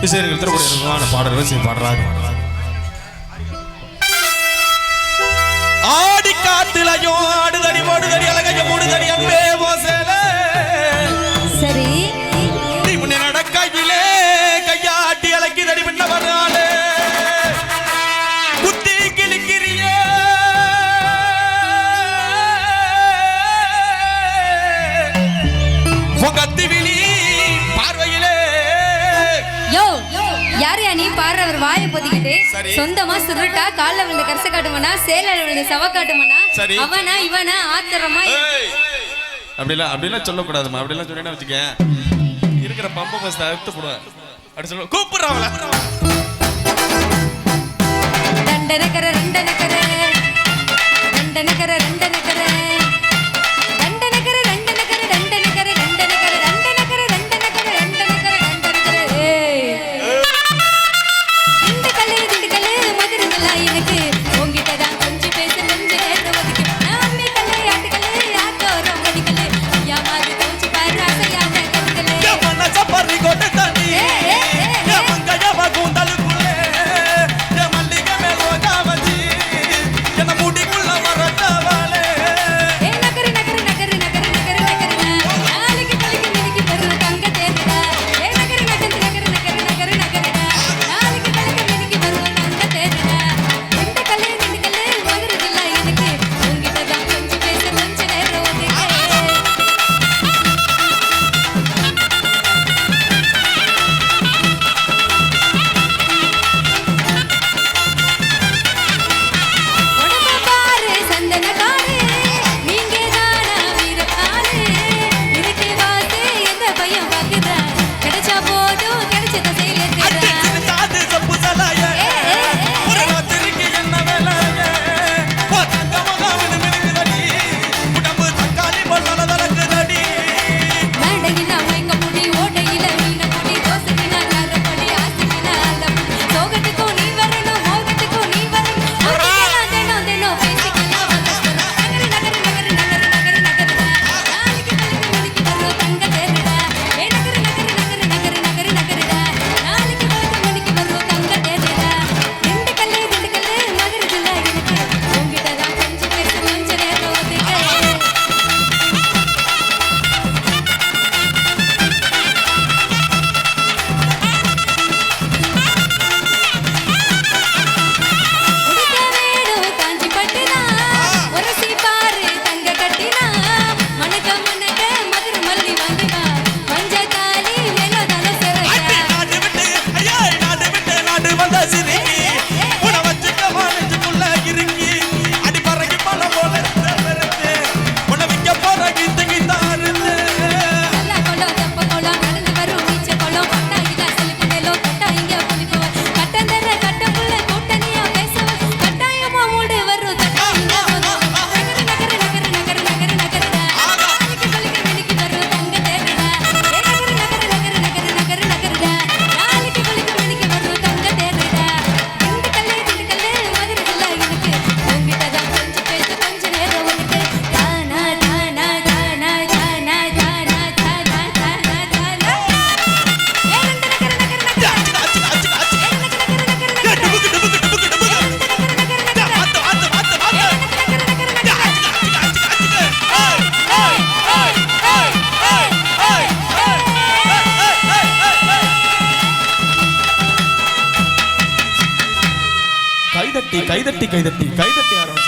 இசையர்கள் திருக்குறள் பாடல்கள் பாடுறாங்க. ஆடி காத்துலயும் ஆடுதடி ஓடுதடி அழகைய மூடுதடி அன்பே மோசல சரி நீ முன்னே நடக்கையிலே கையாட்டி அழகிதடி பின்ன வர்றாளே புத்தி கிளிக்கிறியே முகத்தி விழி பார்வையிலே யோ யாரையா நீ பாடுறவர் வாயை பொதிக்கிட்டு சொந்தமா சுருட்டா கால்ல விழுந்த கரச காட்டுமனா சேலையில விழுந்த சவ காட்டுமனா அவனா இவனா ஆத்திரமா அப்படிலாம் சொல்லக்கூடாதுமா. அப்படிலாம் சொன்னா வச்சுக்க இருக்கிற பம்ப பஸ் அறுத்து போடுவேன். அப்படி சொல்ல கூப்பிடுறாங்களா ரெண்டனக்கர ரெண்டனக்கர ரெண்டனக்கர ரெண்டனக்கர கைதட்டி கைதட்டி கைதட்டி கைதட்டி ஆரம்பிச்சு